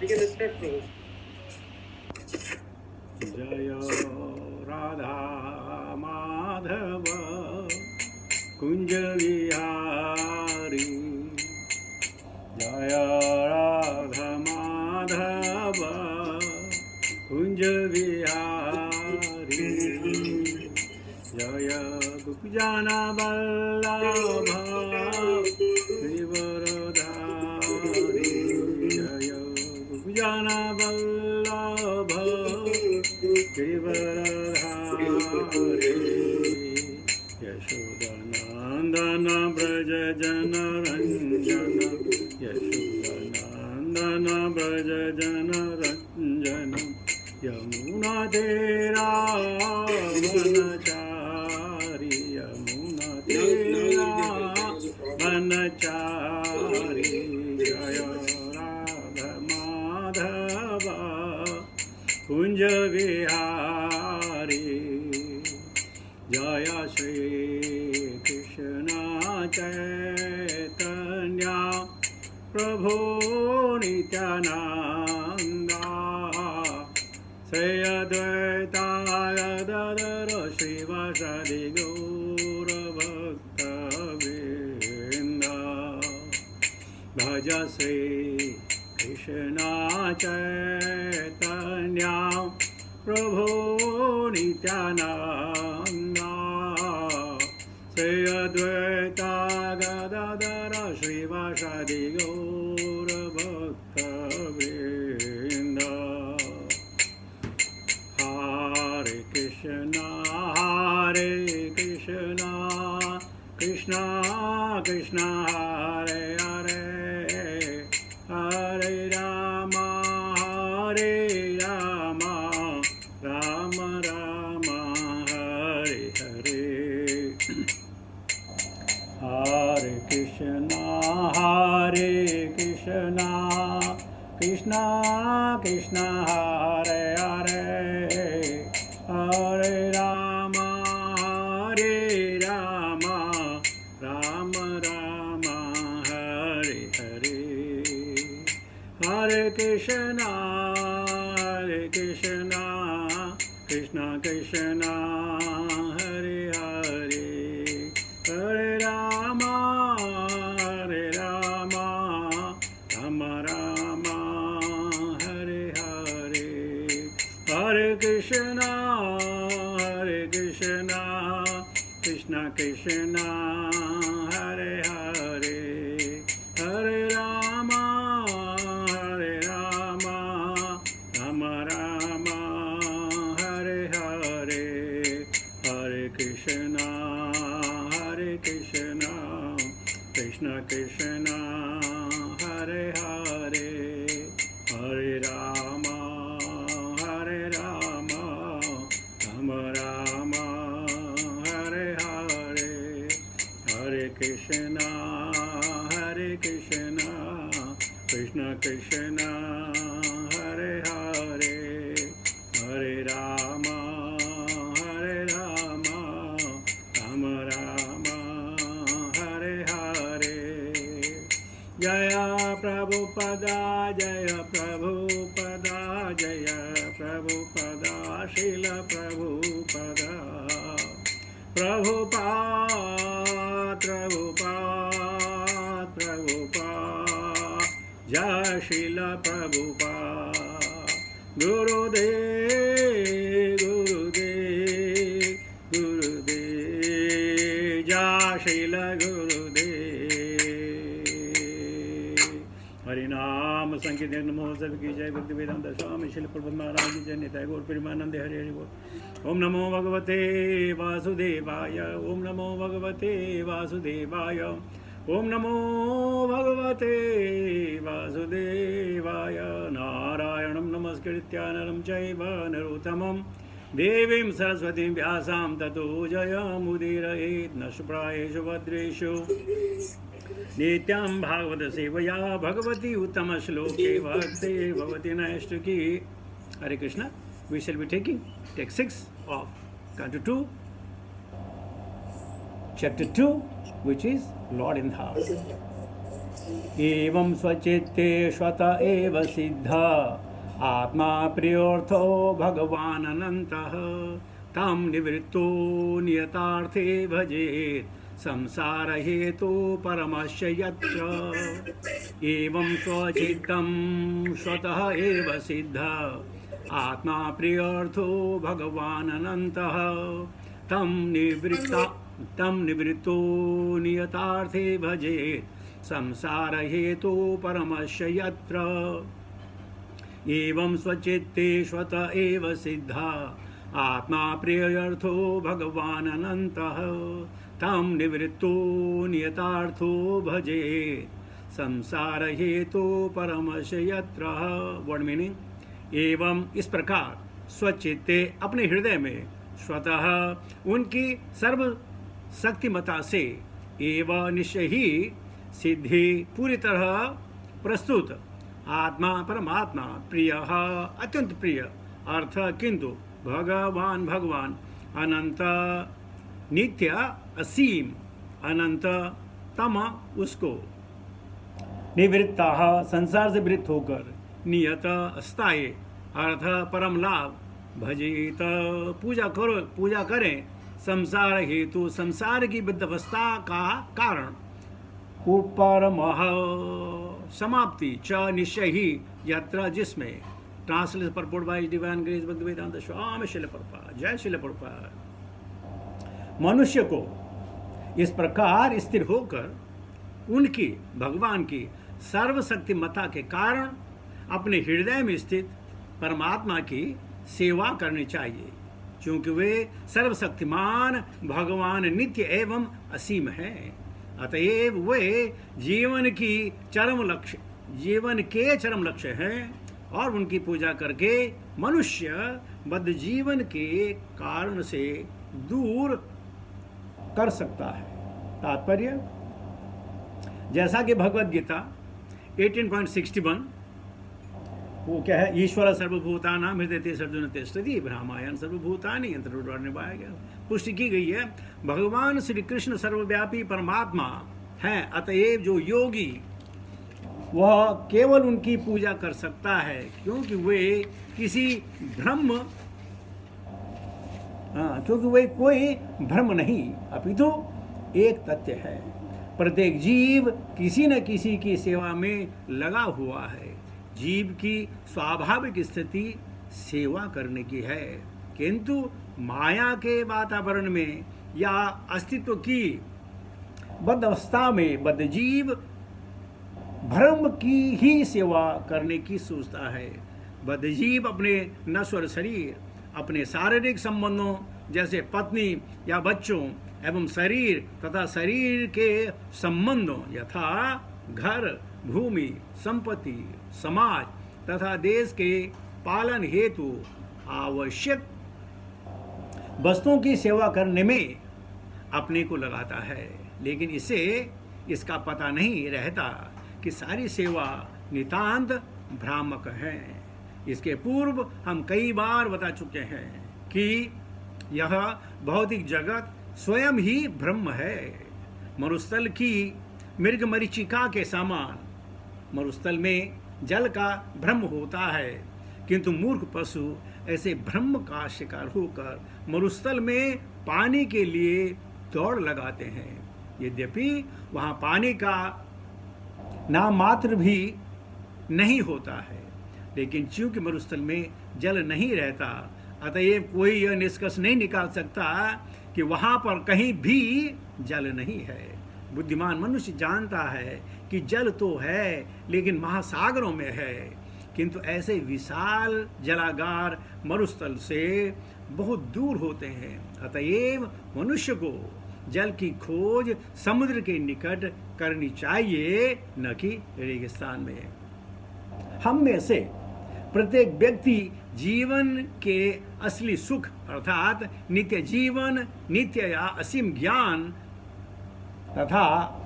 जय राधा माधव कुंज विहारी, जय राधा माधव कुंज विहारी, जय गोपीजन वल्लभ गिरिवरधारी, जय गोपीजन वल्लभ गिरिवरधारी, यशोदानंदन व्रज जन रंजन, यशोदानंदन व्रज जन रंजन, यमुना तेरा वनचारी, यमुना तेरा वनचारी, जय राधा माधव कुंज विहारी, जय श्री कृष्ण चैतन्य प्रभु नित्यानंदा, श्री अद्वैता गदाधर श्रीवासादि गौरभक्तवृंद, भज श्री कृष्ण चैतन्य प्रभु नित्यानंदा, श्री अद्वैता गदाधर श्रीवासादि गौरभक्तवृंद, हरे कृष्णा कृष्णा कृष्णा हरे हरे, हरे राम राम राम हरे हरे, हरे कृष्णा कृष्णा कृष्णा हरे हरे, हरे राम राम राम हरे हरे, हरे कृष्णा कृष्णा कृष्णा हरे हरे, हरे राम राम राम हरे हरे, हरे कृष्णा कृष्णा कृष्णा हरे हरे, हरे राम राम राम हरे हरे, हरे कृष्णा कृष्णा कृष्णा हरे हरे, हरे राम राम राम हरे हरे, हरे कृष्णा कृष्णा कृष्णा हरे हरे, हरे राम राम राम हरे हरे, जय प्रभुपदा जय प्रभुपदा, जय प्रभुपदा श्रील प्रभुपदा, प्रभुपाद जय श्रील प्रभुपाद, गुरुदेव जय श्रील गुरुदेव, हरिनाम संकीर्तन महोत्सव की जय, भक्ति वेदांत स्वामी श्रील प्रभुपाद महाराज की जय, निताय गौर प्रेमानंद हरि हरि बोल। ओम नमो भगवते वासुदेवाय, ओम नमो भगवते वासुदेवाय, ओम नमो भगवते वासुदेवाय, नारायणं नमस्कृत्य नरं चैव नरोत्तमं देवीं सरस्वतीं व्यासां ततो जयमुदीरयेत्, नष्टप्रायेषु भद्रेषु नित्यां भागवत सेवया भगवती उत्तम श्लोके भक्ते भवति नैष्ठिकी। Hare Krishna. We shall be taking take 6 of Canto 2, Chapter 2, which is Lord in the Heart. एवं स्वचित्ते स्वत एव सिद्ध आत्मा प्रियोर्थो भगवान् अनन्तः तं निवृत्तो नियतार्थे भजेत् संसार हेतु परमस्य यत्र एवं स्वचित्तं स्वतः एव सिद्ध आत्मा प्रियोर्थो भगवान् अनन्तः तं निवृत्तो नियतार्थे भजेत् संसार हेतु परमस्य यत्र एवं स्वचित्ते स्वत एव सिद्ध आत्मा प्रियर्थो भगवान् अनन्तः तं निवृत्तो नियतार्थो भजेत् संसार हेतु परमस्य यत्र। वर्ड मीनिंग, एवं इस प्रकार स्वचित्ते अपने हृदय में स्वतः उनकी सर्व शक्तिमता से एवं निश्चय ही सिद्धि पूरी तरह प्रस्तुत आत्मा परमात्मा प्रिय अत्यंत प्रिय अर्थ किंतु भगवान अनंत नित्य असीम अनंत तम उसको निवृत्ता संसार से वृत्त होकर नियत स्थायी अर्थ परम लाभ भजित पूजा करें संसार हेतु संसार की विद्यवस्था का कारण उपरमः समाप्ति च निश्चय ही यत्र जिसमें। Translation purport bye divine grace भक्ति वेदांत स्वामी शिल प्रभुपाद। जय शिल प्रभुपाद। मनुष्य को इस प्रकार स्थिर होकर उनकी भगवान की सर्वशक्तिमता के कारण अपने हृदय में स्थित परमात्मा की सेवा करनी चाहिए, क्योंकि वे सर्वशक्तिमान भगवान नित्य एवं असीम हैं। अतएव वे जीवन के चरम लक्ष्य हैं और उनकी पूजा करके मनुष्य बद्ध जीवन के कारण से दूर कर सकता है। तात्पर्य, जैसा कि भगवद गीता 18.61 वो क्या है, ईश्वर सर्वभूतानां हृदयते सर्वजन तिष्ठति ब्रह्मायन सर्वभूतानि यंत्र निभाया गया, पुष्टि की गई है। भगवान श्री कृष्ण सर्वव्यापी परमात्मा है। अतएव जो योगी वह केवल उनकी पूजा कर सकता है, क्योंकि वे कोई भ्रम नहीं अपितु एक तथ्य है। प्रत्येक जीव किसी न किसी की सेवा में लगा हुआ है। जीव की स्वाभाविक स्थिति सेवा करने की है, किंतु माया के वातावरण में या अस्तित्व की बद्ध अवस्था में बद्ध जीव भ्रम की ही सेवा करने की सोचता है। बद्ध जीव अपने नश्वर शरीर, अपने शारीरिक संबंधों जैसे पत्नी या बच्चों एवं शरीर तथा शरीर के संबंधों यथा घर, भूमि, संपत्ति, समाज तथा देश के पालन हेतु आवश्यक वस्तुओं की सेवा करने में अपने को लगाता है, लेकिन इसे इसका पता नहीं रहता कि सारी सेवा नितांत भ्रामक है। इसके पूर्व हम कई बार बता चुके हैं कि यह भौतिक जगत स्वयं ही ब्रह्म है। मरुस्थल की मृगमरीचिका के समान मरुस्थल में जल का भ्रम होता है, किंतु मूर्ख पशु ऐसे भ्रम का शिकार होकर मरुस्थल में पानी के लिए दौड़ लगाते हैं। यद्यपि वहाँ पानी का नाम मात्र भी नहीं होता है, लेकिन चूंकि मरुस्थल में जल नहीं रहता, अतएव कोई यह निष्कर्ष नहीं निकाल सकता कि वहाँ पर कहीं भी जल नहीं है। बुद्धिमान मनुष्य जानता है कि जल तो है, लेकिन महासागरों में है, किंतु ऐसे विशाल जलागार मरुस्थल से बहुत दूर होते हैं। अतएव मनुष्य को जल की खोज समुद्र के निकट करनी चाहिए, न कि रेगिस्तान में। हम में से प्रत्येक व्यक्ति जीवन के असली सुख अर्थात नित्य जीवन, नित्य या असीम ज्ञान तथा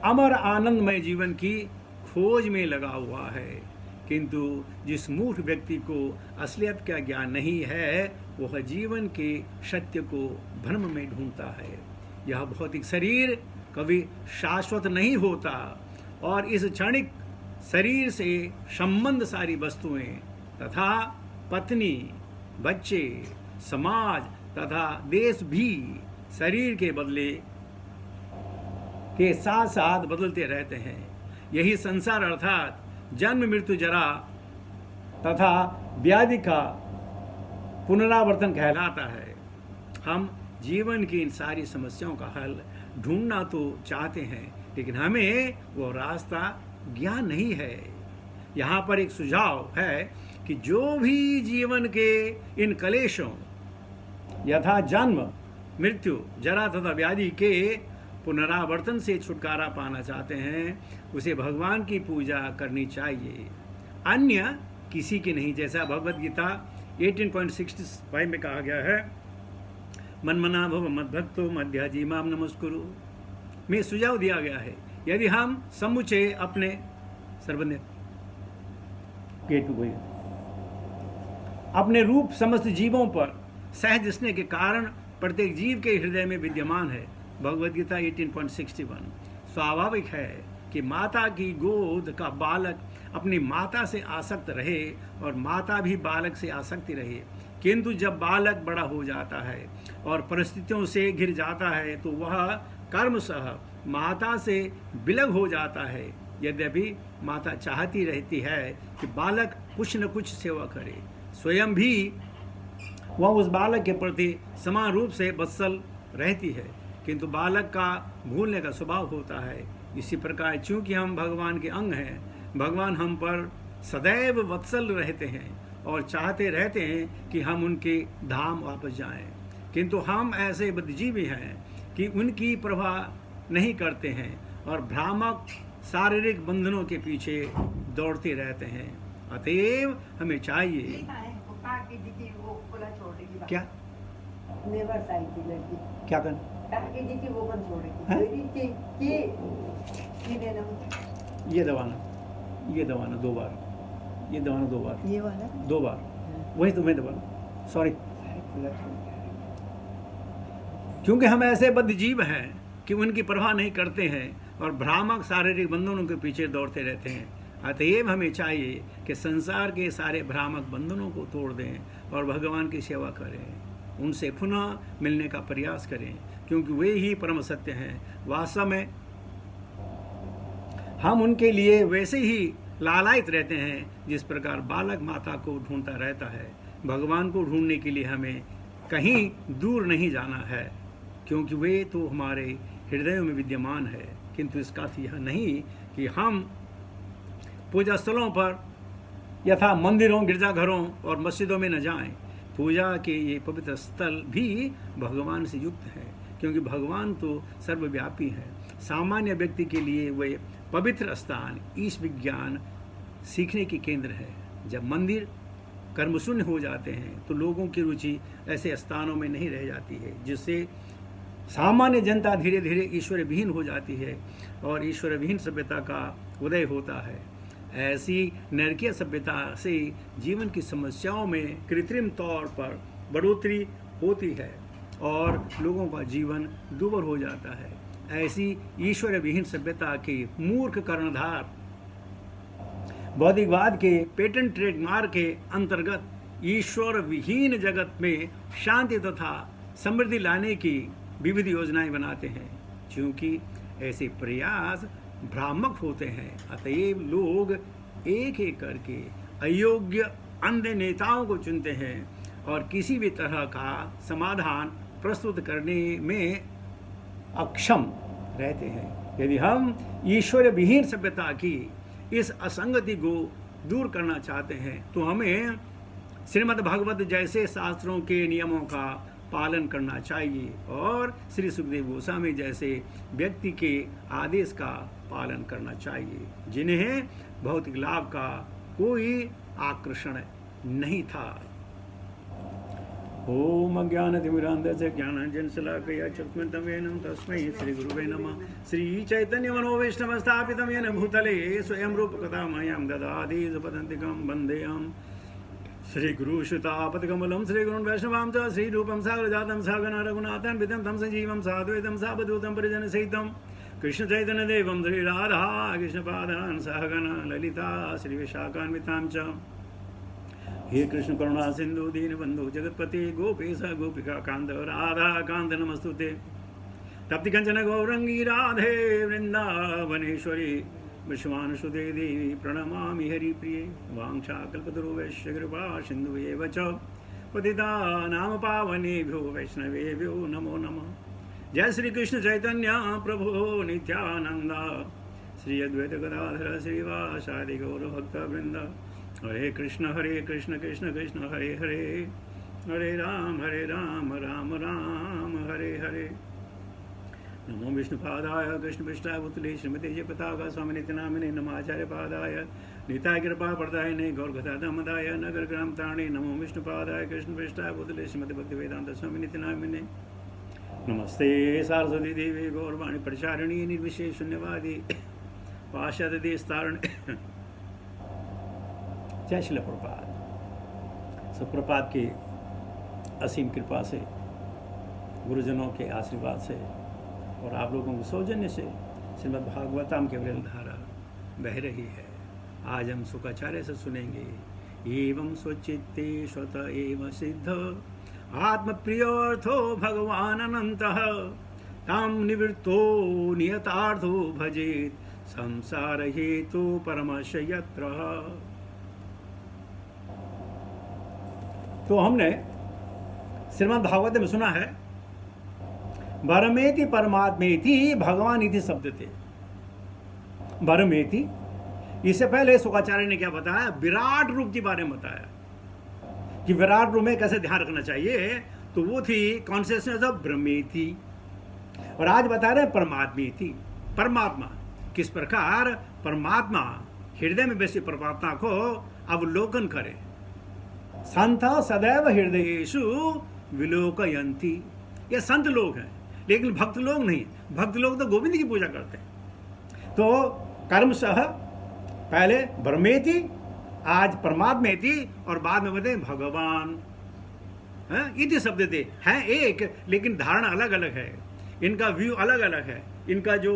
अमर आनंदमय जीवन की खोज में लगा हुआ है, किंतु जिस मूर्ख व्यक्ति को असलियत का ज्ञान नहीं है, वह जीवन के सत्य को भ्रम में ढूंढता है। यह भौतिक शरीर कभी शाश्वत नहीं होता और इस क्षणिक शरीर से संबंध सारी वस्तुएं तथा पत्नी, बच्चे, समाज तथा देश भी शरीर के बदले के साथ साथ बदलते रहते हैं। यही संसार अर्थात जन्म, मृत्यु, जरा तथा व्याधि का पुनरावर्तन कहलाता है। हम जीवन की इन सारी समस्याओं का हल ढूंढना तो चाहते हैं, लेकिन हमें वो रास्ता ज्ञान नहीं है। यहाँ पर एक सुझाव है कि जो भी जीवन के इन कलेशों यथा जन्म, मृत्यु, जरा तथा व्याधि के पुनरावर्तन से छुटकारा पाना चाहते हैं, उसे भगवान की पूजा करनी चाहिए, अन्य किसी की नहीं। जैसा भगवद गीता 18.65 में कहा गया है, मनमना भव मद्भक्तो मध्याजी माम नमस्कुरु में सुझाव दिया गया है। यदि हम समुचे अपने सर्वज्ञ अपने रूप समस्त जीवों पर सहज स्नेह के कारण प्रत्येक जीव के हृदय में विद्यमान है। भगवद गीता 18.61। स्वाभाविक है कि माता की गोद का बालक अपनी माता से आसक्त रहे और माता भी बालक से आसक्ति रहे, किंतु जब बालक बड़ा हो जाता है और परिस्थितियों से घिर जाता है तो वह कर्मशः माता से विलग हो जाता है। यद्यपि माता चाहती रहती है कि बालक कुछ न कुछ सेवा करे, स्वयं भी वह उस बालक के प्रति समान रूप से वत्सल रहती है, किंतु बालक का भूलने का स्वभाव होता है। इसी प्रकार चूंकि हम भगवान के अंग हैं, भगवान हम पर सदैव वत्सल रहते हैं और चाहते रहते हैं कि हम उनके धाम वापस जाएं, किंतु हम ऐसे बुद्धिजीवी हैं कि उनकी परवाह नहीं करते हैं और भ्रामक शारीरिक बंधनों के पीछे दौड़ते रहते हैं। अतएव हमें चाहिए क्या क्या कर ये दबाना 2 बार, ये दबाना 2 बार, ये वाला 2 बार, वही तो मैं दबाना, सॉरी। क्योंकि हम ऐसे बद्धजीव हैं कि उनकी परवाह नहीं करते हैं और भ्रामक शारीरिक बंधनों के पीछे दौड़ते रहते हैं। अतएव हमें चाहिए कि संसार के सारे भ्रामक बंधनों को तोड़ दें और भगवान की सेवा करें, उनसे पुनः मिलने का प्रयास करें, क्योंकि वे ही परम सत्य हैं। वास्तव में हम उनके लिए वैसे ही लालायित रहते हैं जिस प्रकार बालक माता को ढूंढता रहता है। भगवान को ढूंढने के लिए हमें कहीं दूर नहीं जाना है, क्योंकि वे तो हमारे हृदयों में विद्यमान है। किंतु इसका अर्थ यह नहीं कि हम पूजा स्थलों पर यथा मंदिरों, गिरजाघरों और मस्जिदों में न जाएं। पूजा के ये पवित्र स्थल भी भगवान से युक्त हैं, क्योंकि भगवान तो सर्वव्यापी हैं। सामान्य व्यक्ति के लिए वे पवित्र स्थान ईश विज्ञान सीखने की केंद्र है। जब मंदिर कर्मशून्य हो जाते हैं तो लोगों की रुचि ऐसे स्थानों में नहीं रह जाती है, जिससे सामान्य जनता धीरे धीरे ईश्वर विहीन हो जाती है और ईश्वर विहीन सभ्यता का उदय होता है। ऐसी नरकीय सभ्यता से जीवन की समस्याओं में कृत्रिम तौर पर बढ़ोतरी होती है और लोगों का जीवन दुर्भर हो जाता है। ऐसी ईश्वर विहीन सभ्यता के मूर्ख कर्णधार भौतिकवाद के पेटेंट ट्रेडमार्क के अंतर्गत ईश्वर विहीन जगत में शांति तथा समृद्धि लाने की विविध योजनाएं बनाते हैं। क्योंकि ऐसे प्रयास भ्रामक होते हैं, अतएव लोग एक एक करके अयोग्य अंधे नेताओं को चुनते हैं और किसी भी तरह का समाधान प्रस्तुत करने में अक्षम रहते हैं। यदि हम ईश्वर विहीन सभ्यता की इस असंगति को दूर करना चाहते हैं तो हमें श्रीमद् भागवत जैसे शास्त्रों के नियमों का पालन करना चाहिए और श्री सुखदेव गोस्वामी जैसे व्यक्ति के आदेश का पालन करना चाहिए, जिन्हें भौतिक लाभ का कोई आकर्षण नहीं था। ओम अज्ञानतिमिरान्धस्य ज्ञानाञ्जनशलाकया चक्षुरुन्मिलितं तस्मै श्रीगुरुवे नमः। श्रीचैतन्यमनोभीष्टं येन भूतले स्वयं रूपकथां मह्यं ददाति सुपदान्तिकं वन्देऽहं श्रीगुरुश्रुतापतिकमलं श्रीगुरुन् वैष्णवां च श्रीरूपं सागरजातं सागरं रघुनाथं वितं तं सजीवं साद्वैतं सावधूतं परिजनसहितं कृष्ण चैतन्य देवम श्री राधा कृष्ण पादान सहगण ललिता श्री विशाखान्वितां च हे कृष्ण करुणा सिंधु दीन बंधु जगतपति गोपेश गोपिका कांत राधा कांत नमस्तुते तप्ति कंचन गौरंगी राधे वृंदावनेश्वरी विश्वानुसुते देवी प्रणमामि हरिप्रिये वाञ्छाकल्पतरुभ्यश्च कृपा सिन्धुभ्येव च पतितानां पावनेभ्यो वैष्णवेभ्यो नमो नमः। जय श्री कृष्ण चैतन्य प्रभु नित्यानंद श्री अद्वैत गदाधर श्रीवासादि गौर भक्त वृंद हरे कृष्ण कृष्ण कृष्ण हरे हरे हरे राम राम राम हरे हरे। नमो विष्णुपादाय कृष्णपृष्ठाय भूतले श्रीमते जय पताका स्वामी नित्यनामिने नमाचार्य पादाय निताय कृपा प्रदायिने गौरकथा दामदाय नगर ग्राम तारणे नमो विष्णुपादाय कृष्णपृष्ठाय भूतले श्रीमते भक्तिवेदांत स्वामी नित्यनामिने नमस्ते सारस्वती देवी गौरवाणी प्रचारिणी निर्विशेष शून्यवादी पाश्चात्य देशतारण। जय श्रील प्रभात। सुप्रभात की असीम कृपा से गुरुजनों के आशीर्वाद से और आप लोगों के सौजन्य से श्रीमद् भागवतम की अविरल धारा बह रही है। आज हम शुकाचार्य से सुनेंगे एवं स्वचित्ते स्वत एव सिद्ध आत्मप्रियोऽर्थो भगवान अनन्तः तां निवृत्तो नियतार्थो भजेत् संसार हेतु परमस्य यत्र। तो हमने श्रीमद् भागवत में सुना है परमेति परमात्मेति भगवान इति शब्द थे। परमेति, इससे पहले शुकाचार्य ने क्या बताया, विराट रूप के बारे में बताया कि विराट रूप में कैसे ध्यान रखना चाहिए। तो वो थी कॉन्शियसनेस ऑफ ब्रह्मेति। और आज बता रहे परमात्मेति, परमात्मा किस प्रकार परमात्मा हृदय में बैसी परमात्मा को अवलोकन करे। संत सदैव हृदयेषु विलोकयन्ति। ये संत लोग हैं, लेकिन भक्त लोग नहीं। भक्त लोग तो गोविंद की पूजा करते हैं। तो कर्मशः पहले ब्रह्मेति, आज परमात्मेति, और बाद में बताए भगवान इति शब्द थे। हैं एक, लेकिन धारणा अलग अलग है, इनका व्यू अलग अलग है, इनका जो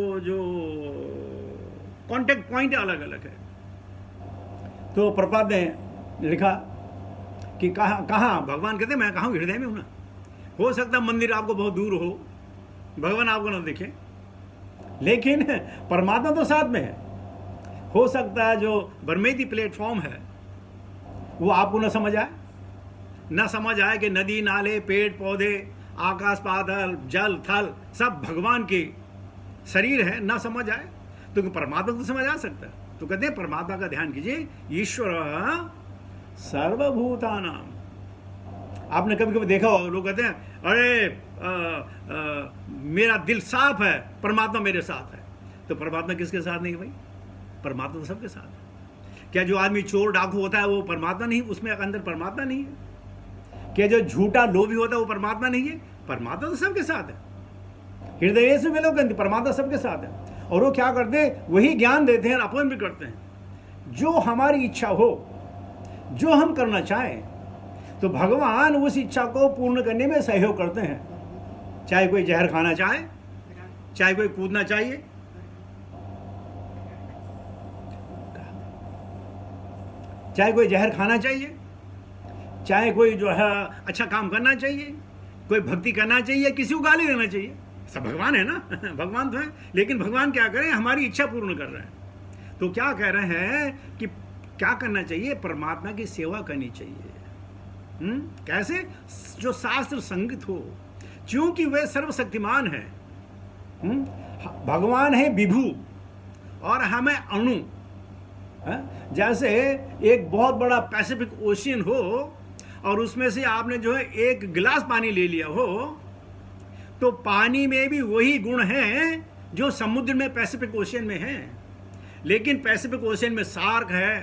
कॉन्टेक्ट पॉइंट अलग अलग है। तो प्रपाद ने लिखा कि कहाँ भगवान कहते मैं कहाँ हृदय में हूँ ना। हो सकता मंदिर आपको बहुत दूर हो, भगवान आपको ना दिखे, लेकिन परमात्मा तो साथ में है। हो सकता है जो ब्रह्मेति प्लेटफॉर्म है वो आपको न समझ आए कि नदी नाले पेड़ पौधे आकाश पाताल जल थल सब भगवान के शरीर है, ना समझ आए तो परमात्मा तो समझ आ सकता है। तो कहते हैं परमात्मा का ध्यान कीजिए। ईश्वर सर्वभूतानाम। आपने कभी कभी देखा होगा, लोग कहते हैं अरे मेरा दिल साफ है, परमात्मा मेरे साथ है। तो परमात्मा किसके साथ नहीं है भाई? परमात्मा तो सबके साथ है। क्या जो आदमी चोर डाकू होता है वो परमात्मा नहीं? उसमें अंदर परमात्मा नहीं है? क्या जो झूठा लोभी होता है वो परमात्मा नहीं है? परमात्मा तो सबके साथ है। हृदय से वे लोग परमात्मा सबके साथ है। और वो क्या करते हैं? वही ज्ञान देते हैं और अपन भी करते हैं। जो हमारी इच्छा हो, जो हम करना चाहें, तो भगवान उस इच्छा को पूर्ण करने में सहयोग करते हैं। चाहे कोई जहर खाना चाहे, चाहे कोई कूदना चाहिए, चाहे कोई जहर खाना चाहिए, चाहे कोई जो है अच्छा काम करना चाहिए, कोई भक्ति करना चाहिए, किसी को गाली देना चाहिए, सब भगवान है ना। भगवान तो है, लेकिन भगवान क्या करें? हमारी इच्छा पूर्ण कर रहे हैं। तो क्या कह रहे हैं कि क्या करना चाहिए? परमात्मा की सेवा करनी चाहिए। कैसे? जो शास्त्र संगत हो, क्योंकि वे सर्वशक्तिमान है। भगवान है विभु और हमें अणु। जैसे एक बहुत बड़ा पैसिफिक ओशियन हो और उसमें से आपने जो है एक गिलास पानी ले लिया हो, तो पानी में भी वही गुण हैं जो समुद्र में पैसिफिक ओशियन में हैं। लेकिन पैसिफिक ओशियन में शार्क है,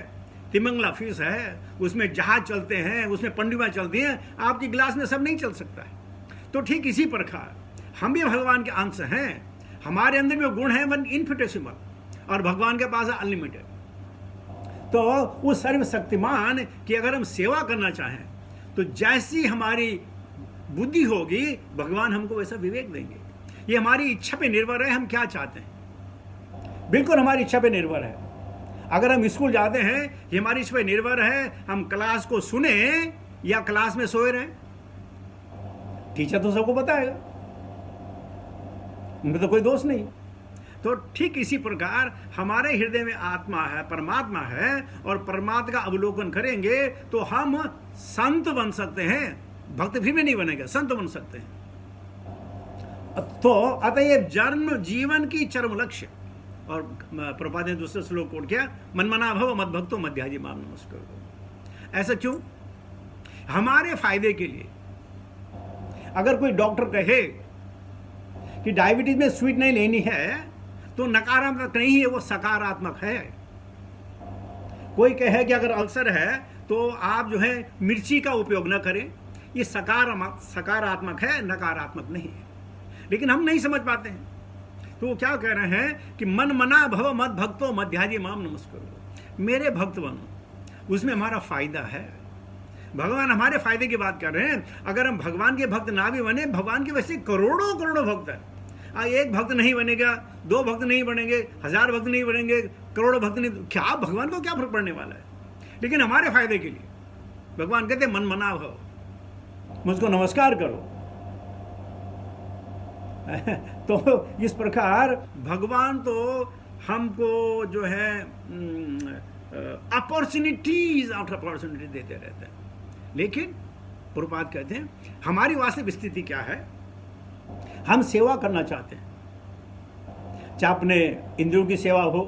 तिमंगला फिश है, उसमें जहाज चलते हैं, उसमें पनडुब्बियां चलती हैं। आपकी गिलास में सब नहीं चल सकता है। तो ठीक इसी प्रकार हम भी भगवान के अंश हैं। हमारे अंदर में गुण है वन इनफिनिटेसिमल, और भगवान के पास है अनलिमिटेड। तो उस सर्वशक्तिमान की अगर हम सेवा करना चाहें तो जैसी हमारी बुद्धि होगी, भगवान हमको वैसा विवेक देंगे। ये हमारी इच्छा पे निर्भर है, हम क्या चाहते हैं। बिल्कुल हमारी इच्छा पे निर्भर है। अगर हम स्कूल जाते हैं, ये हमारी इच्छा पे निर्भर है, हम क्लास को सुने या क्लास में सोए रहें, टीचर तो सबको बताएगा, उनमें तो कोई दोष नहीं। तो ठीक इसी प्रकार हमारे हृदय में आत्मा है, परमात्मा है, और परमात्मा का अवलोकन करेंगे तो हम संत बन सकते हैं। भक्त फिर भी नहीं बनेगा, संत बन सकते हैं। तो अतएव जन्म जीवन की चरम लक्ष्य। और प्रभुपाद ने दूसरा श्लोक कोट किया, मनमना भव मद भक्तो मध्याजी माम नमस्कार। ऐसा क्यों? हमारे फायदे के लिए। अगर कोई डॉक्टर कहे कि डायबिटीज में स्वीट नहीं लेनी है, तो नकारात्मक नहीं है, वो सकारात्मक है। कोई कहे कि अगर अल्सर है तो आप जो है मिर्ची का उपयोग न करें, ये सकारात्मक है, नकारात्मक नहीं है। लेकिन हम नहीं समझ पाते हैं, तो वो क्या कह रहे हैं कि मन मना भव मद भक्तो मध्याजी माम नमस्कार। मेरे भक्त बनो, उसमें हमारा फायदा है। भगवान हमारे फायदे की बात कर रहे हैं। अगर हम भगवान के भक्त ना भी बने, भगवान के वैसे करोड़ों करोड़ों भक्त हैं। एक भक्त नहीं बनेगा, दो भक्त नहीं बनेंगे, 1000 भक्त नहीं बनेंगे, करोड़ों भक्त नहीं, क्या भगवान को क्या फर्क पड़ने वाला है? लेकिन हमारे फायदे के लिए भगवान कहते मन मना भव, मुझको नमस्कार करो। तो इस प्रकार भगवान तो हमको जो है अपॉर्चुनिटीज आफ्टर अपॉर्चुनिटी देते रहते हैं। लेकिन प्रभुपाद कहते हैं हमारी वास्तविक स्थिति क्या है? हम सेवा करना चाहते हैं, चाहे अपने इंद्रियों की सेवा हो,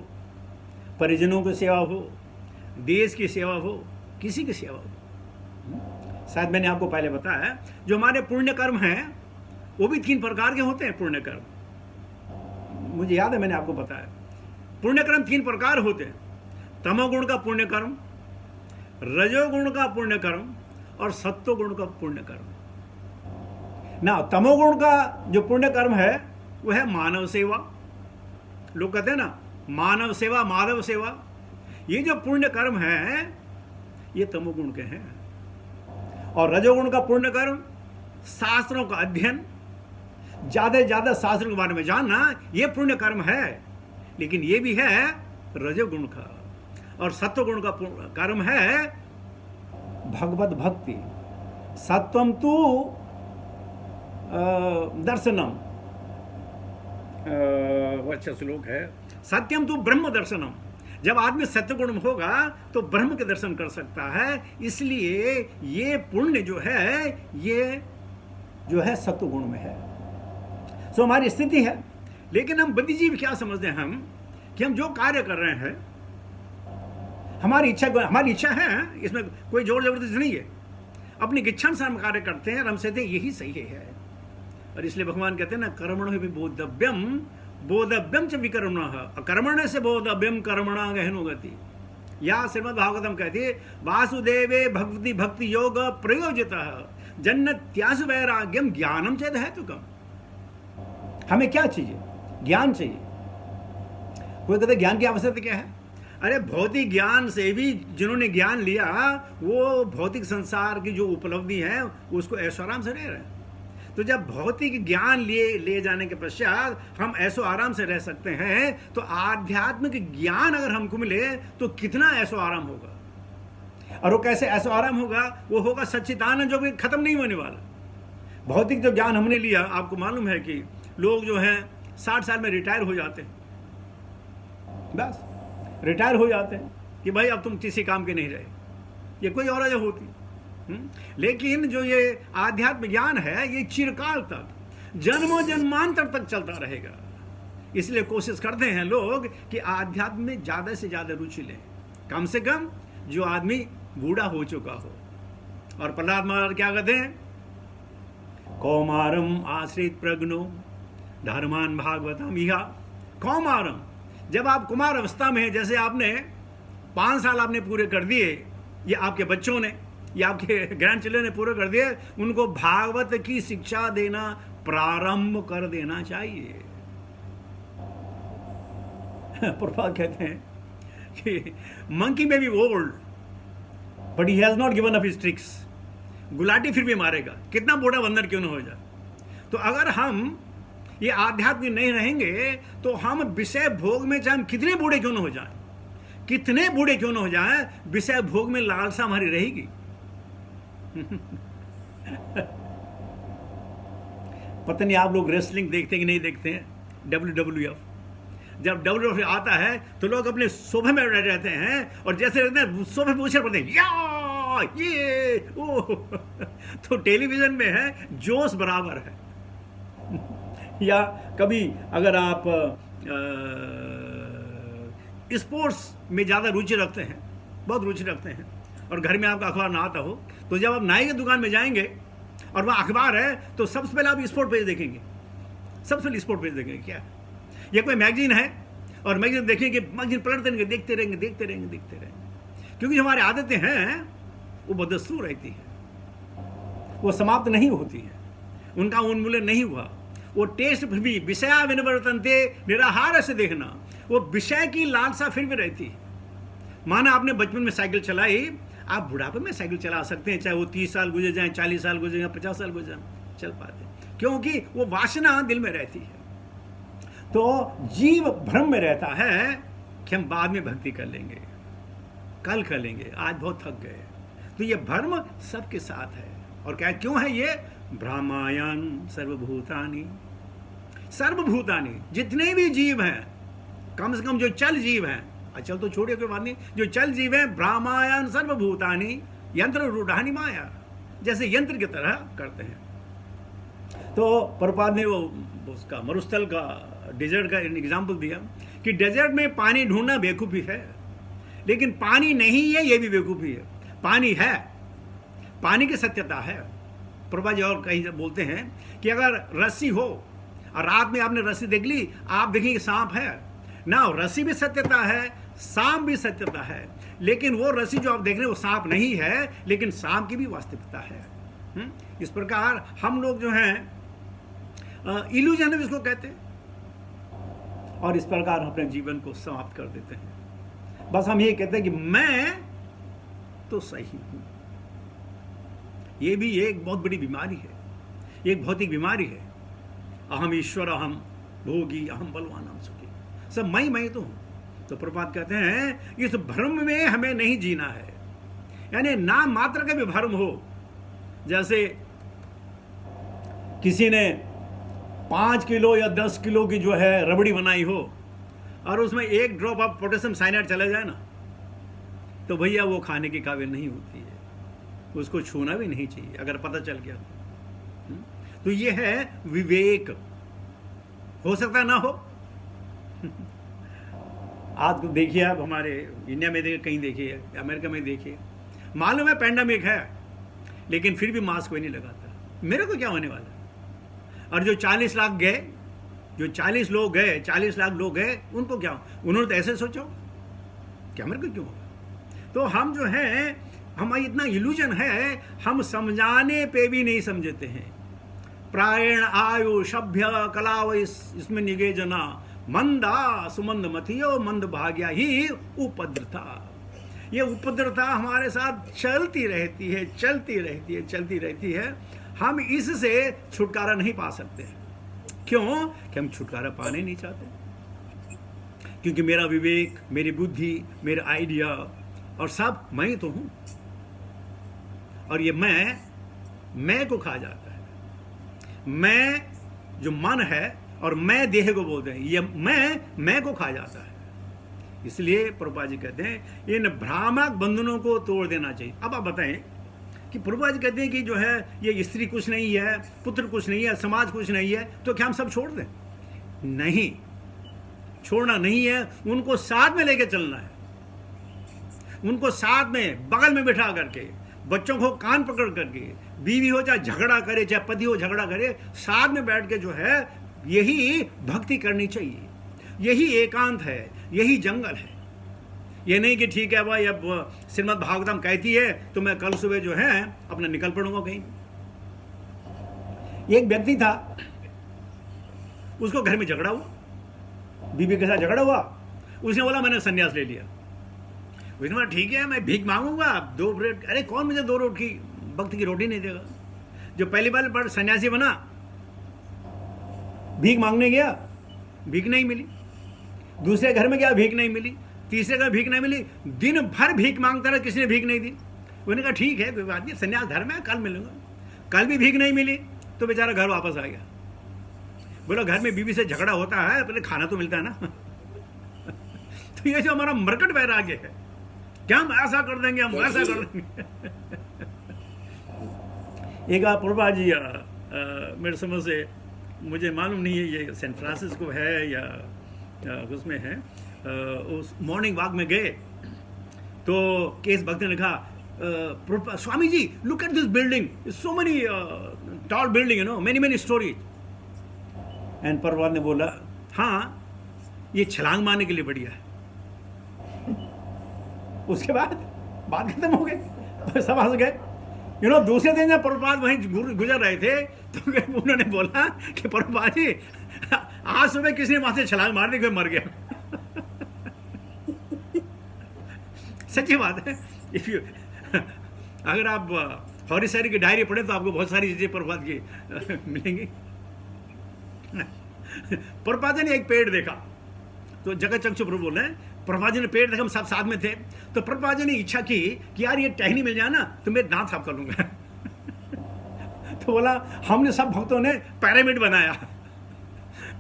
परिजनों की सेवा हो, देश की सेवा हो, किसी की सेवा हो। शायद मैंने आपको पहले बताया, जो हमारे पुण्य कर्म हैं वो भी 3 प्रकार के होते हैं। पुण्य कर्म मुझे याद है, मैंने आपको बताया, पुण्य कर्म 3 प्रकार होते हैं। तमोगुण का पुण्य कर्म, रजोगुण का पुण्य कर्म और सत्वगुण का पुण्य कर्म। ना तमोगुण का जो पुण्य कर्म है वो है मानव सेवा। लोग कहते हैं ना मानव सेवा, माधव सेवा। ये जो पुण्य कर्म है ये तमोगुण के हैं। और रजोगुण का पुण्य कर्म शास्त्रों का अध्ययन, ज्यादा से ज्यादा शास्त्रों के बारे में जानना, ये पुण्य कर्म है। लेकिन ये भी है रजोगुण का। और सत्वगुण का कर्म है भगवत भक्ति। सत्वम तु दर्शनम, अच्छा श्लोक है, सत्यम तु ब्रह्म दर्शनम। जब आदमी सत्वगुण में होगा तो ब्रह्म के दर्शन कर सकता है। इसलिए ये पुण्य जो है ये जो है सत्वगुण में है। सो हमारी स्थिति है। लेकिन हम बुद्धिजीवी क्या समझते हैं हम कि हम जो कार्य कर रहे हैं हमारी इच्छा है, इसमें कोई जोर जबरदस्ती नहीं है। अपनी इच्छा से हम कार्य करते हैं और हम कहते हैं यही सही है। और इसलिए भगवान कहते हैं ना, कर्मणो हि बोधव्यम बोधव्यम च विकर्मणः अकर्मण्य से बोधव्यम कर्मणा गहनो गति। या श्रीमद् भागवतम कहती है वासुदेवे भक्ति भक्ति योग प्रयोजितः जन्नत्यासु वैराग्यम ज्ञानम चेद हेतुकम। हमें क्या चाहिए? ज्ञान चाहिए। कोई कहते ज्ञान की आवश्यकता क्या है? अरे भौतिक ज्ञान से भी जिन्होंने ज्ञान लिया वो भौतिक संसार की जो उपलब्धि है उसको ऐशो आराम से रह रहे हैं। तो जब भौतिक ज्ञान ले जाने के पश्चात हम ऐशो आराम से रह सकते हैं, तो आध्यात्मिक ज्ञान अगर हमको मिले तो कितना ऐशो आराम होगा। और वो कैसे ऐशो आराम होगा? वो होगा सच्चिदानंद, जो भी खत्म नहीं होने वाला। भौतिक जो ज्ञान हमने लिया, आपको मालूम है कि लोग जो हैं 60 साल में रिटायर हो जाते हैं, बस रिटायर हो जाते हैं कि भाई अब तुम किसी काम के नहीं रहे, ये कोई और वजह होती। लेकिन जो ये आध्यात्म ज्ञान है ये चिरकाल तक, जन्मों जन्मांतर तक चलता रहेगा। इसलिए कोशिश करते हैं लोग कि आध्यात्म में ज्यादा से ज्यादा रुचि लें, कम से कम जो आदमी बूढ़ा हो चुका हो। और प्रहलाद महाराज क्या कहते हैं? कौमारम आश्रित प्रज्ञो धर्मान भागवतम इहा। कौमारम, जब आप कुमार अवस्था में हैं, जैसे आपने 5 साल आपने पूरे कर दिए, ये आपके बच्चों ने या आपके ग्रैंड चिल्ड्रन ने पूरे कर दिए, उनको भागवत की शिक्षा देना प्रारंभ कर देना चाहिए। प्रभुपाद कहते हैं कि मंकी में भी old but he has not given up his tricks. Gulati फिर भी मारेगा, कितना बूढ़ा बंदर क्यों ना हो जाए। तो अगर हम ये आध्यात्मिक नहीं रहेंगे तो हम विषय भोग में, चाहे हम कितने बूढ़े क्यों न हो जाएं, कितने बूढ़े क्यों न हो जाएं, विषय भोग में लालसा हमारी रहेगी। पता नहीं आप लोग रेसलिंग देखते हैं कि नहीं देखते हैं, WWF। जब WWF आता है तो लोग अपने सोफे में बैठे रहते हैं और जैसे रहते हैं सोफे पे उछल पड़ते हैं, या ये ओ। तो टेलीविजन में है जोश बराबर है। या कभी अगर आप स्पोर्ट्स में ज़्यादा रुचि रखते हैं, बहुत रुचि रखते हैं, और घर में आपका अखबार ना आता हो, तो जब आप नाई की दुकान में जाएंगे और वहाँ अखबार है तो सबसे पहले आप स्पोर्ट पेज देखेंगे, सबसे पहले स्पोर्ट पेज देखेंगे। क्या है ये, कोई मैगजीन है और मैगजीन देखेंगे, मैगजीन पलटते रहेंगे, देखते रहेंगे, देखते रहेंगे, देखते रहेंगे, क्योंकि जो हमारी आदतें हैं वो बदस्तूर रहती है, वो समाप्त नहीं होती है, उनका उन्मूलन नहीं हुआ। वो टेस्ट फिर भी विषया विनिवर्तन्ते निराहार से देखना, वो विषय की लालसा फिर भी रहती है। माना आपने बचपन में साइकिल चलाई, आप बुढ़ापे में साइकिल चला सकते हैं, चाहे वो 30 साल गुजर जाए, 40 साल गुजर जाए, 50 साल गुजर जाए, चल पाते, क्योंकि वो वासना दिल में रहती है। तो जीव भ्रम में रहता है कि हम बाद में भक्ति कर लेंगे, कल कर लेंगे, आज बहुत थक गए। तो ये भ्रम सबके साथ है। और क्या क्यों है ये? भ्रामायण सर्वभूतानि, सर्वभूतानि, जितने भी जीव हैं, कम से कम जो चल जीव हैं, अचल तो छोड़िए कोई बात नहीं, जो चल जीव हैं, भ्रामायण सर्वभूतानि यंत्र रूढ़ानि माया, जैसे यंत्र की तरह करते हैं। तो प्रभुपाद ने वो उसका मरुस्थल का, डेजर्ट का एग्जाम्पल दिया कि डेजर्ट में पानी ढूंढना बेवकूफ़ी है, लेकिन पानी नहीं है ये भी बेवकूफ़ी है। पानी है, पानी की सत्यता है। प्रभुपाद जी और कहीं बोलते हैं कि अगर रस्सी हो और रात में आपने रस्सी देख ली, आप देखेंगे सांप है ना, रस्सी भी सत्यता है, सांप भी सत्यता है, लेकिन वो रस्सी जो आप देख रहे हैं वो सांप नहीं है, लेकिन सांप की भी वास्तविकता है। इस प्रकार हम लोग जो हैं इल्यूजन इसको कहते हैं, और इस प्रकार हम अपने जीवन को समाप्त कर देते हैं। बस हम ये कहते हैं कि मैं तो सही हूं। ये भी एक बहुत बड़ी बीमारी है, एक भौतिक बीमारी है। अहम ईश्वर, अहम भोगी, अहम बलवान, अहम सुखी, सब मैं तो हूं। तो प्रभुपाद कहते हैं इस भ्रम में हमें नहीं जीना है, यानी नाम मात्र का भी भ्रम हो। जैसे किसी ने 5 किलो या 10 किलो की जो है रबड़ी बनाई हो और उसमें 1 ड्रॉप ऑफ पोटेशियम साइनाइड चला जाए ना, तो भैया वो खाने के काबिल नहीं होती है, उसको छूना भी नहीं चाहिए अगर पता चल गया तो। ये है विवेक, हो सकता ना हो। आज तो देखिए आप, हमारे इंडिया में देखिए, कहीं देखिए, अमेरिका में देखिए, मालूम है पैंडेमिक है, लेकिन फिर भी मास्क कोई नहीं लगाता। मेरे को क्या होने वाला है? और जो 40 लाख गए, जो 40 लोग गए, 40 लाख लोग गए, उनको क्या? उन्होंने तो ऐसे सोचो क्या मेरे को क्यों होगा? तो हम जो है, हमारी इतना इल्यूजन है, हम समझाने पे भी नहीं समझते हैं। प्रायण आयु सभ्य कलाव इसमें निगे जना, मंदा सुमंद मथियो मंद भाग्या ही उपद्रता। ये उपद्रता हमारे साथ चलती रहती है, चलती रहती है, चलती रहती है। हम इससे छुटकारा नहीं पा सकते। क्यों? कि हम छुटकारा पाने नहीं चाहते, क्योंकि मेरा विवेक, मेरी बुद्धि, मेरा आइडिया और सब मैं तो हूं, और ये मैं को खा जाता है। मैं जो मन है और मैं देह को बोलते हैं, ये मैं को खा जाता है। इसलिए प्रभुपाद जी कहते हैं इन भ्रामक बंधनों को तोड़ देना चाहिए। अब आप बताएं कि प्रभुपाद जी कहते हैं कि जो है ये स्त्री कुछ नहीं है, पुत्र कुछ नहीं है, समाज कुछ नहीं है, तो क्या हम सब छोड़ दें? नहीं, छोड़ना नहीं है, उनको साथ में लेके चलना है। उनको साथ में बगल में बिठा करके, बच्चों को कान पकड़ करके, बीवी हो चाहे झगड़ा करे, चाहे पति हो झगड़ा करे, साथ में बैठ के जो है यही भक्ति करनी चाहिए। यही एकांत है, यही जंगल है। ये नहीं कि ठीक है भाई अब श्रीमद् भागवतम कहती है तो मैं कल सुबह जो है अपना निकल पड़ूंगा कहीं। एक व्यक्ति था, उसको घर में झगड़ा हुआ, बीवी के साथ झगड़ा हुआ, उसने बोला मैंने संन्यास ले लिया। उसने बोला ठीक है मैं भीख मांगूंगा 2 ब्रेड। अरे कौन मुझे 2 रोटी की वक्त की रोटी नहीं देगा? जो पहली बार सन्यासी बना भीख मांगने गया, भीख नहीं मिली। दूसरे घर में गया, भीख नहीं मिली। तीसरे घर भीख नहीं मिली। दिन भर भीख मांगता रहा, किसी ने भीख नहीं दी। उन्होंने कहा ठीक है, कोई बात नहीं, संन्यास धर्म है, कल मिलूंगा। कल भी भीख नहीं मिली तो बेचारा घर वापस आ गया। बोला घर में बीवी से झगड़ा होता है, पहले खाना तो मिलता है ना। तो ये जो हमारा मरकट वैराग्य है कि हम ऐसा कर देंगे, हम ऐसा कर देंगे। एक प्रभुपाद जी मेरे समझ से, मुझे मालूम नहीं है ये सैन फ्रांसिस्को है या उसमें है, उस मॉर्निंग वॉक में गए तो केस भक्त ने कहा Swami ji look at this building, so many tall building, you know, many stories. And Prabhupada ने बोला हाँ ये छलांग मारने के लिए बढ़िया है। उसके बाद बात खत्म हो गई, सब हंस गए। यू नो, दूसरे दिन जब प्रभुपाद वहीं गुजर रहे थे तो उन्होंने बोला कि प्रभुपाद जी आज सुबह किसी ने वहां से छलांग मार दी, कोई मर गया। सच्ची बात है। इफ यू अगर आप हॉरिसरी की डायरी पढ़े तो आपको बहुत सारी चीजें प्रभुपाद की मिलेंगी। प्रभुपाद जी ने एक पेड़ देखा तो जगत चक्षु प्रभु बोल रहे हैं, प्रभुपाद जी ने पेड़ देखा, हम सब साथ में थे, तो प्रभुपाद जी ने इच्छा की कि यार ये टहनी मिल जाए ना तो मैं दांत साफ कर लूंगा। तो बोला हमने सब भक्तों ने पिरामिड बनाया,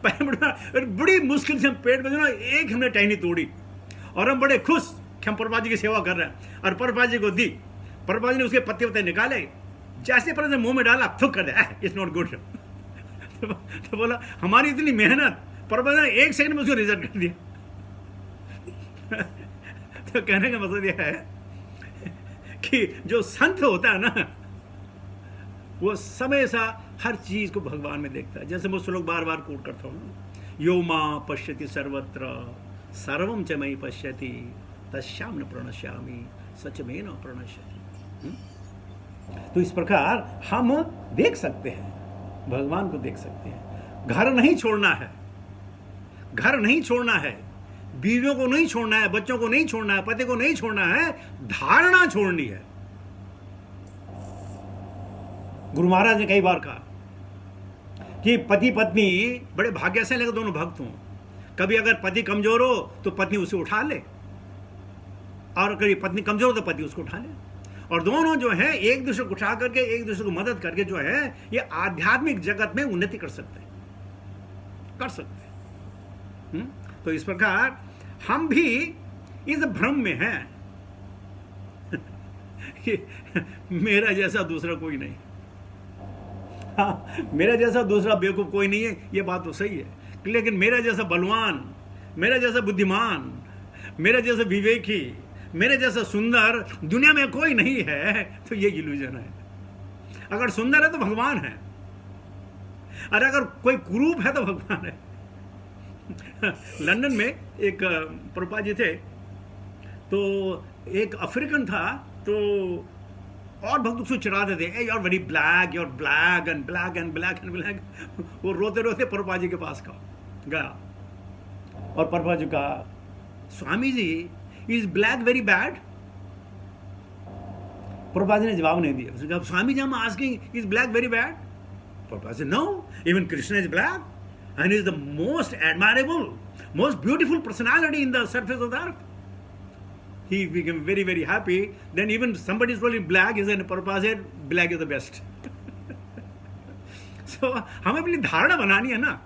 बड़ी मुश्किल से हम पेड़ में एक हमने टहनी तोड़ी और हम बड़े खुश कि हम प्रभुपाद जी की सेवा कर रहे हैं, और प्रभुपाद जी को दी। प्रभुपाद जी ने उसके पत्ते वत्ते निकाले, जैसे पर मुंह में डाला थूक कर दिया, इट्स नॉट गुड। तो बोला हमारी इतनी मेहनत, प्रभुपाद ने 1 सेकंड में उसको रिजल्ट कर दिया। तो कहने का मतलब यह है कि जो संत होता है ना वो हमेशा हर चीज को भगवान में देखता है। जैसे मैं श्लोक बार बार कोट करता हूँ, यो मां पश्यति सर्वत्र सर्वं च मयि पश्यति तस्याम न प्रणश्यामि सच में न प्रणश्यति। तो इस प्रकार हम देख सकते हैं, भगवान को देख सकते हैं। घर नहीं छोड़ना है, घर नहीं छोड़ना है, बीवियों को नहीं छोड़ना है, बच्चों को नहीं छोड़ना है, पति को नहीं छोड़ना है, धारणा छोड़नी है। गुरु महाराज ने कई बार कहा कि पति पत्नी बड़े भाग्य से लेकर दोनों भक्त हों। कभी अगर पति कमजोर हो तो पत्नी उसे उठा ले, और कभी पत्नी कमजोर हो तो पति उसको उठा ले, और दोनों जो है एक दूसरे को उठा करके एक दूसरे को मदद करके जो है ये आध्यात्मिक जगत में उन्नति कर सकते हैं। तो इस प्रकार हम भी इस भ्रम में हैं कि मेरा जैसा दूसरा कोई नहीं। हाँ, मेरा जैसा दूसरा बेवकूफ कोई नहीं है, ये बात तो सही है, लेकिन मेरा जैसा बलवान, मेरा जैसा बुद्धिमान, मेरा जैसा विवेकी, मेरे जैसा सुंदर दुनिया में कोई नहीं है। तो ये इल्यूजन है। अगर सुंदर है तो भगवान है, और अगर कोई कुरूप है तो भगवान है। लंदन में एक प्रभुपाद जी थे, तो एक अफ्रीकन था, तो और भक्त उसको चिढ़ाते थे, you are very black, you are black and black and black and black. वो रोते रोते प्रभुपाद जी के पास गया, और प्रभुपाद जी कहा Swami ji is black very bad. Prabhupada ji ने जवाब नहीं दिया। उसने कहा Swami ji, I am asking is black very bad? Prabhupada ji no, even Krishna is black and is the most admirable, most beautiful personality in the surface of the earth. He became very, very happy. Then even somebody is rolling black, is an Prabhupada said, black is the best. So हमें अपनी धारणा बनानी है ना,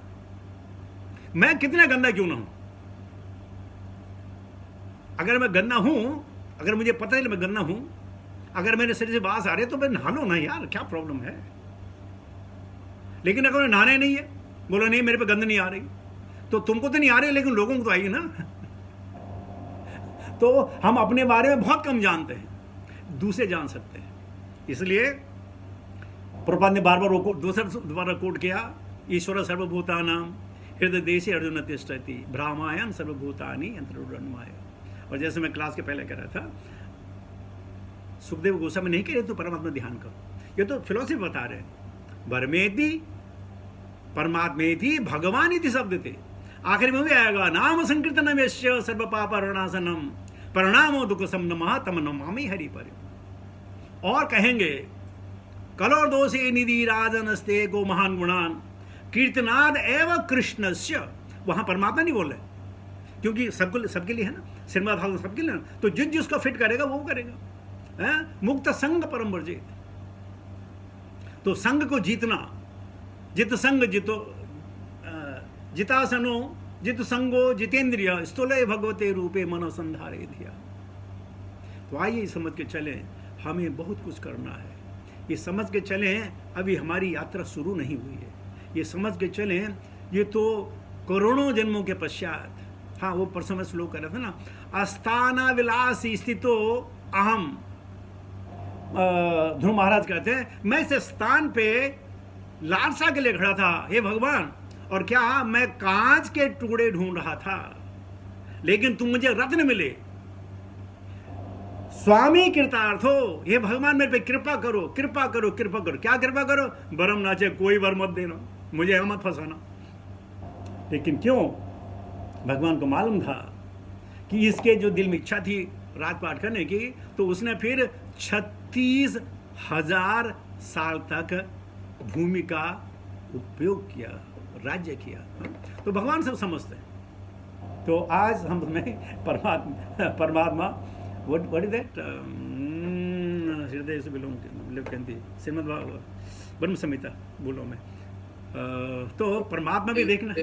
मैं कितना गंदा क्यों ना हूं। अगर मैं गंदा हूं, अगर मुझे पता है मैं गंदा हूं, अगर मेरे शरीर से बास आ रहे तो मैं नहा लो ना यार, क्या प्रॉब्लम है। लेकिन अगर नहाने नहीं है, बोलो नहीं मेरे पे गंद नहीं आ रही, तो तुमको तो नहीं आ रही लेकिन लोगों को तो आएगी ना। तो हम अपने बारे में बहुत कम जानते हैं, दूसरे जान सकते हैं। इसलिए प्रभुपाद ने बार बार दोबारा कोट किया, ईश्वर सर्वभूतानां हृदय देशे अर्जुन तिष्ठति भ्रामायण सर्वभूतानि अंतर्गुणमाय। और जैसे मैं क्लास के पहले कह रहा था, सुखदेव गोस्वामी नहीं कह रहे तो परमात्मा ध्यान करो, ये तो फिलोसफी बता रहे हैं। बरमेति परमात्मेति भगवान इति शब्द थे, आखिर में भी आएगा नाम संकीर्तनम यस्य सर्व पापहरणासनम प्रणामो दुख समनमः तम नमामि हरि पर। और कहेंगे कलोर दोषे निधि राजनस्ते गो महान गुणान कीर्तनाद एव कृष्णस्य, वहां परमात्मा नहीं बोल रहे, क्योंकि सबको सबके लिए है ना, श्रीमद् भागवत सबके लिए ना, तो जिसको फिट करेगा वो करेगा। मुक्त संग परम वर्जित, तो संग को जीतना, जित संग जितो जितासनो जित संगो जितेंद्रिय स्थूले भगवते रूपे मनो संधारे धिया। तो आइए समझ के चलें, हमें बहुत कुछ करना है, ये समझ के चलें अभी हमारी यात्रा शुरू नहीं हुई है, ये समझ के चलें ये तो करोड़ों जन्मों के पश्चात। हाँ, वो परसों में श्लोक कर रहा था ना, अस्थाना विलास स्थितो अहम, ध्रुव महाराज कहते हैं मैं इस स्थान पे लालसा के लिए खड़ा था हे भगवान, और क्या मैं कांच के टुकड़े ढूंढ रहा था, लेकिन तुम मुझे रत्न मिले। स्वामी कृतार्थ हो, हे भगवान मेरे पे कृपा करो कृपा करो कृपा करो। क्या कृपा करो? बरम नाचे कोई वर मत देना, मुझे यहाँ मत फंसाना। लेकिन क्यों? भगवान को मालूम था कि इसके जो दिल में इच्छा थी राजपाट करने की, तो उसने फिर 36,000 साल तक भूमि का उपयोग किया, राज्य किया। तो भगवान सब समझते हैं। तो आज हम तुम्हें परमात्मा what is that हृदय से बिलोंग कहती श्रीमद् ब्रह्म संहिता बोलो में। तो परमात्मा भी देखना,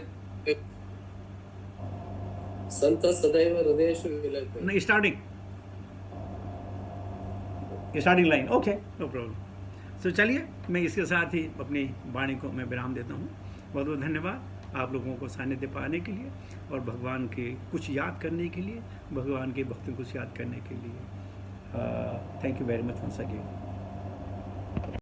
संत सदैव हृदयेषु विलपति। नहीं, starting line, okay no problem. तो चलिए मैं इसके साथ ही अपनी वाणी को मैं विराम देता हूँ। बहुत बहुत धन्यवाद आप लोगों को सानिध्य पाने के लिए और भगवान के कुछ याद करने के लिए, भगवान के भक्तों को कुछ याद करने के लिए। Thank you very much once again.